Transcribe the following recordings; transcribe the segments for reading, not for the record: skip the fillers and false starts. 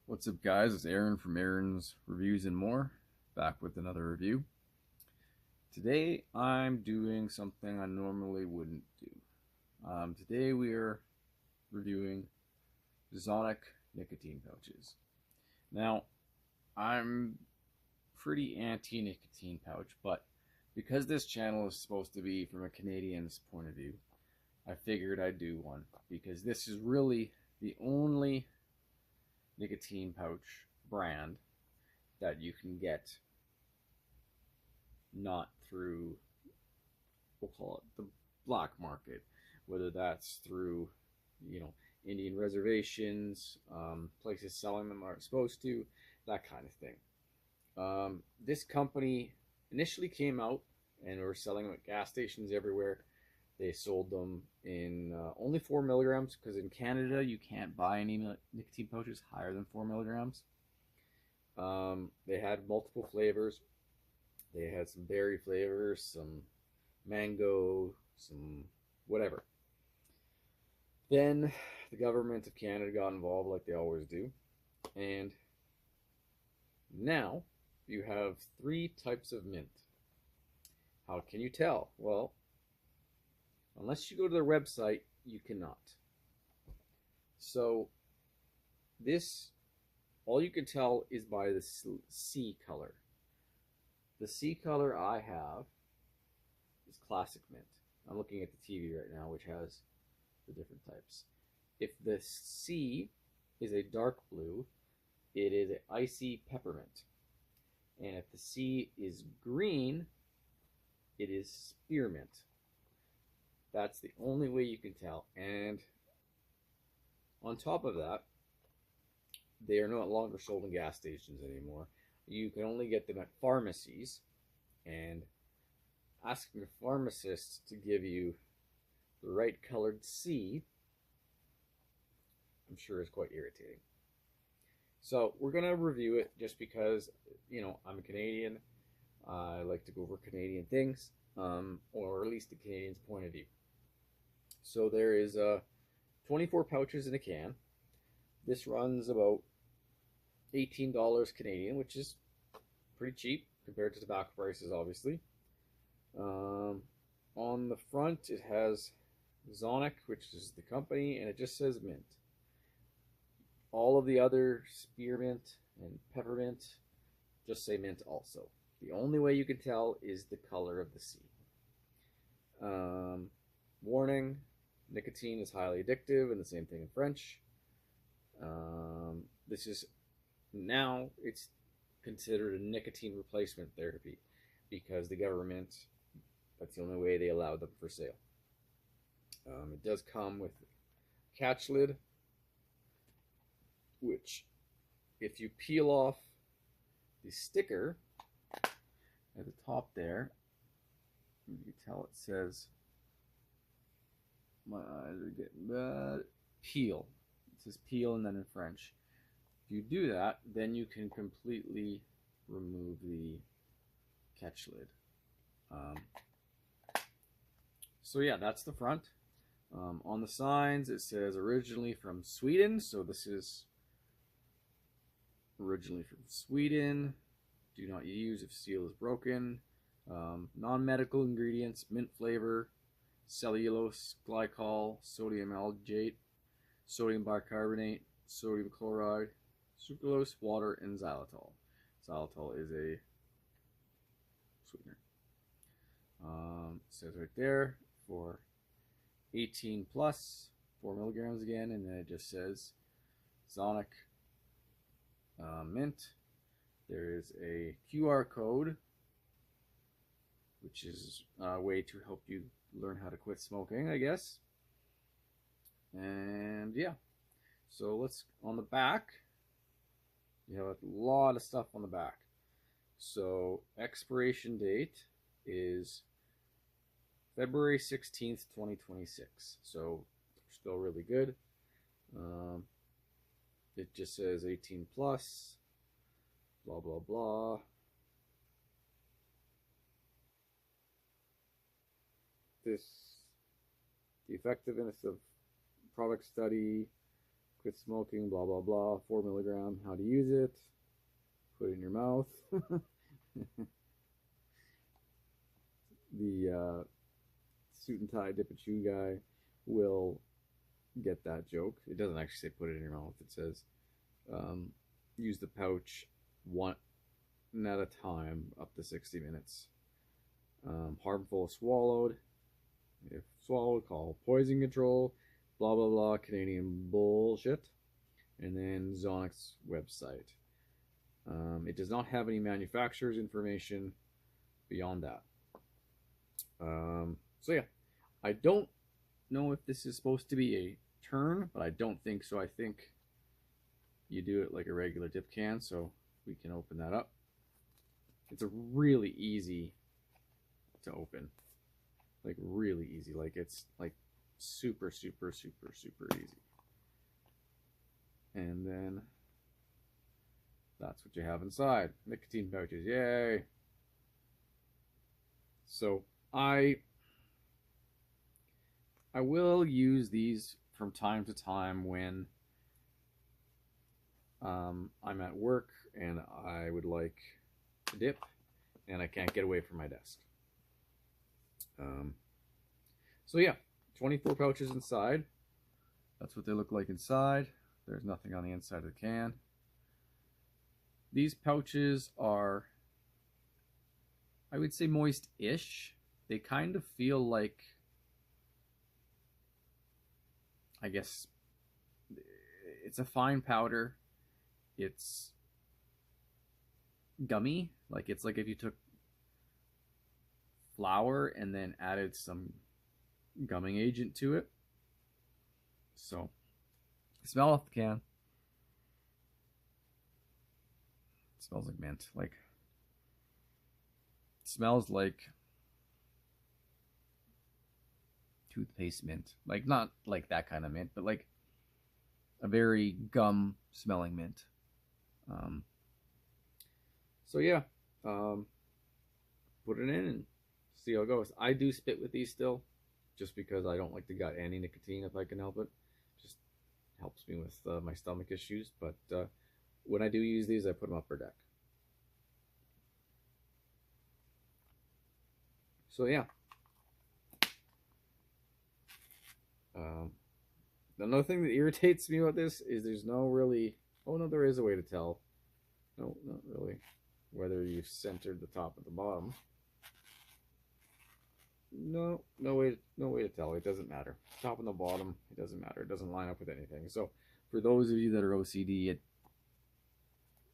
What's up, guys? It's Aaron from Aaron's Reviews and More, back with another review. Today I'm doing something I normally wouldn't do. Today we are reviewing Zonnic nicotine pouches. Now, I'm pretty anti-nicotine pouch, but because this channel is supposed to be from a Canadian's point of view, I figured I'd do one, because this is really the only nicotine pouch brand that you can get not through, we'll call it the black market, whether that's through, Indian reservations, places selling them aren't supposed to, that kind of thing. This company initially came out and were selling them at gas stations everywhere. They sold them in only 4 milligrams, because in Canada you can't buy any nicotine pouches higher than 4 milligrams. They had multiple flavors. They had some berry flavors, some mango, some whatever. Then the government of Canada got involved, like they always do. And now you have 3 types of mint. How can you tell? Well, unless you go to their website, you cannot. So this, all you can tell is by the C color. The C color I have is classic mint. I'm looking at the TV right now, which has the different types. If the C is a dark blue, it is an icy peppermint. And if the C is green, it is spearmint. That's the only way you can tell. And on top of that, they are no longer sold in gas stations anymore. You can only get them at pharmacies, and asking a pharmacist to give you the right colored C, I'm sure is quite irritating. So we're going to review it just because, I'm a Canadian. I like to go over Canadian things, or at least the Canadian's point of view. So there is 24 pouches in a can. This runs about $18 Canadian, which is pretty cheap compared to tobacco prices, obviously. On the front, it has Zonnic, which is the company, and it just says mint. All of the other spearmint and peppermint just say mint also. The only way you can tell is the color of the C. Warning, nicotine is highly addictive, and the same thing in French. This is, now it's considered a nicotine replacement therapy, because the government, that's the only way they allow them for sale. It does come with a catch lid, which, if you peel off the sticker at the top there, you can tell it says, my eyes are getting bad, peel. It says peel, and then in French. If you do that, then you can completely remove the catch lid. So yeah, that's the front. On the signs, it says originally from Sweden. So this is originally from Sweden. Do not use if seal is broken. Non-medical ingredients: mint flavor, cellulose, glycol, sodium algate, sodium bicarbonate, sodium chloride, sucralose, water, and xylitol. Xylitol is a sweetener. It says right there for 18 plus, 4 milligrams again, and then it just says Zonnic mint. There is a QR code, which is a way to help you learn how to quit smoking, I guess. And yeah, so let's, on the back, you have a lot of stuff on the back. So expiration date is February 16th, 2026. So still really good. It just says 18 plus, blah, blah, blah. The effectiveness of product study, quit smoking, blah, blah, blah, 4 milligram, how to use it, put it in your mouth. The suit and tie dip and chew guy will get that joke. It doesn't actually say put it in your mouth. It says use the pouch one at a time up to 60 minutes. Harmful if swallowed. If swallowed, call poison control. Blah, blah, blah. Canadian bullshit. And then Zonnic's website. It does not have any manufacturer's information beyond that. So yeah, I don't know if this is supposed to be a turn, but I don't think so. I think you do it like a regular dip can, so we can open that up. It's a really easy to open, like really easy. Like it's like super, super, super, super easy. And then that's what you have inside. Nicotine pouches, yay. So I will use these from time to time when I'm at work and I would like to dip and I can't get away from my desk. So yeah, 24 pouches inside. That's what they look like inside. There's nothing on the inside of the can. These pouches are, I would say, moist-ish. They kind of feel like, I guess, it's a fine powder. It's gummy. Like it's like if you took flour and then added some gumming agent to it. So, smell off the can. It smells like mint. Like, it smells like toothpaste mint. Like, not like that kind of mint, but like a very gum smelling mint. So yeah, put it in and see how it goes. I do spit with these still, just because I don't like to gut any nicotine if I can help it. Just helps me with my stomach issues. But when I do use these, I put them upper deck. So yeah. Another thing that irritates me about this is there's no really... Oh no, there is a way to tell. No, not really. Whether you've centered the top and the bottom. No way to tell. It doesn't matter. Top and the bottom, it doesn't matter. It doesn't line up with anything. So for those of you that are OCD,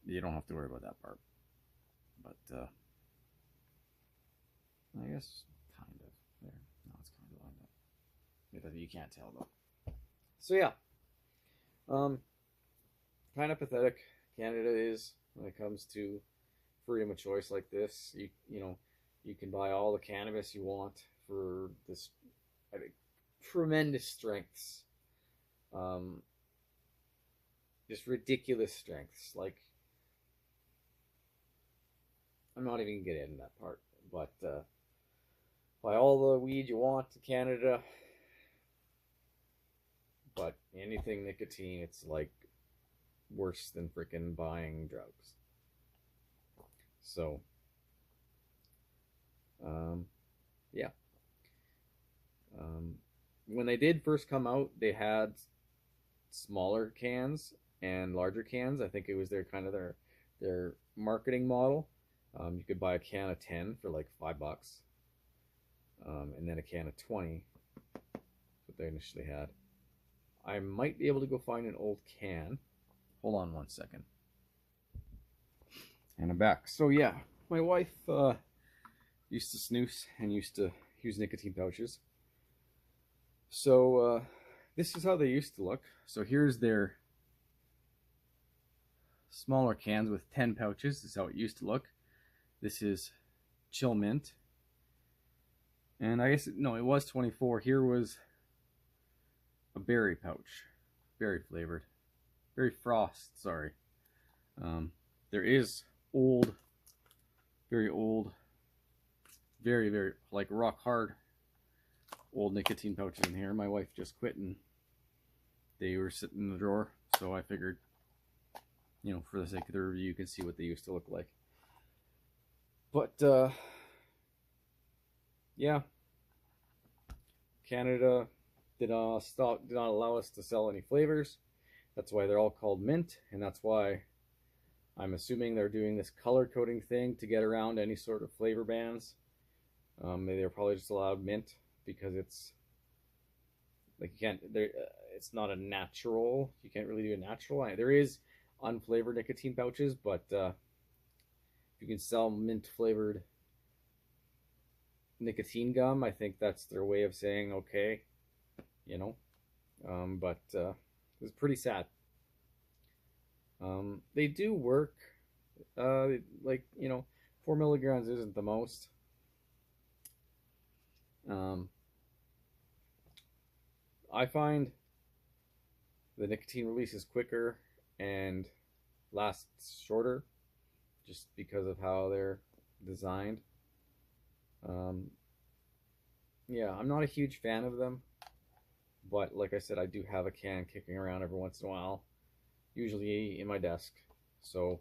you don't have to worry about that part. But I guess kind of there. No, it's kind of lined up. You can't tell though. So yeah, kind of pathetic Canada is when it comes to freedom of choice like this. You know, you can buy all the cannabis you want for this, I think, tremendous strengths. Just ridiculous strengths. Like, I'm not even gonna get into that part, but buy all the weed you want in Canada, but anything nicotine, it's like worse than freaking buying drugs. So, yeah. When they did first come out, they had smaller cans and larger cans. I think it was their kind of their marketing model. You could buy a can of 10 for like $5, and then a can of 20. That's what they initially had. I might be able to go find an old can. Hold on one second. And I'm back. So yeah, my wife used to snooze and used to use nicotine pouches. So this is how they used to look. So here's their smaller cans with 10 pouches. This is how it used to look. This is chill mint. And I guess, no, it was 24. Here was a berry pouch. Berry flavored. Berry frost, sorry. There is old, very old, very, very, like rock hard old nicotine pouches in here. My wife just quit and they were sitting in the drawer, so I figured, you know, for the sake of the review, you can see what they used to look like. But yeah, Canada did not allow us to sell any flavors. That's why they're all called mint, and that's why I'm assuming they're doing this color coding thing to get around any sort of flavor bans. They're probably just allowed mint because it's like you can't. It's not a natural. You can't really do a natural. There is unflavored nicotine pouches, but if you can sell mint flavored nicotine gum, I think that's their way of saying okay, you know. But it's pretty sad. They do work. Like, you know, 4 milligrams isn't the most. I find the nicotine release is quicker and lasts shorter just because of how they're designed. Yeah, I'm not a huge fan of them, but like I said, I do have a can kicking around every once in a while, usually in my desk. So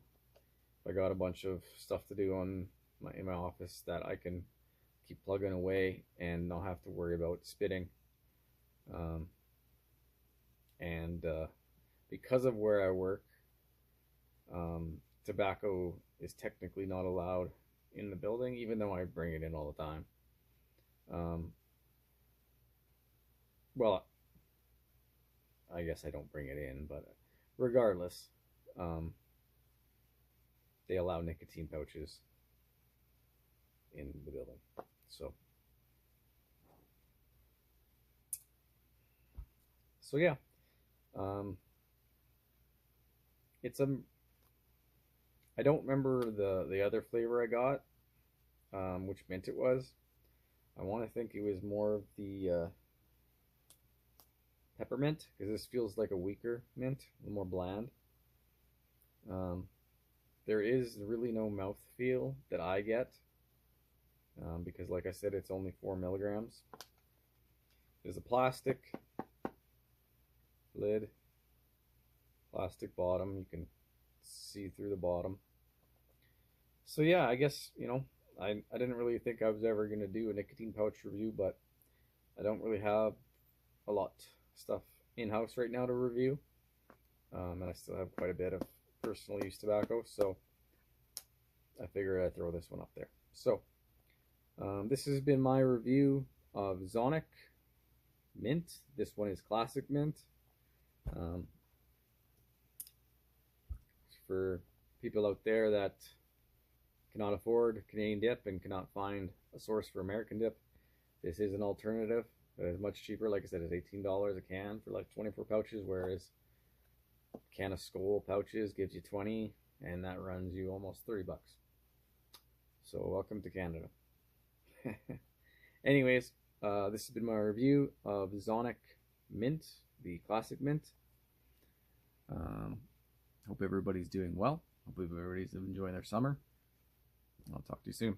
if I got a bunch of stuff to do in my office that I can keep plugging away and not have to worry about spitting. And because of where I work, tobacco is technically not allowed in the building, even though I bring it in all the time. Well, I guess I don't bring it in, but regardless, they allow nicotine pouches in the building. So yeah, it's I don't remember the other flavor I got, which mint it was. I want to think it was more of the peppermint, because this feels like a weaker mint, a little more bland. There is really no mouth feel that I get, because like I said, it's only 4 milligrams. There's a plastic lid, plastic bottom. You can see through the bottom. So yeah, I guess, you know, I didn't really think I was ever going to do a nicotine pouch review, but I don't really have a lot of stuff in-house right now to review. And I still have quite a bit of personal use tobacco, so I figured I'd throw this one up there. So this has been my review of Zonnic mint. This one is classic mint. For people out there that cannot afford Canadian dip and cannot find a source for American dip, this is an alternative. It is much cheaper. Like I said, it's $18 a can for like 24 pouches, whereas a can of Skoal pouches gives you 20, and that runs you almost $30. So welcome to Canada. Anyways, this has been my review of Zonnic mint, the classic mint. Hope everybody's doing well. Hope everybody's enjoying their summer. I'll talk to you soon.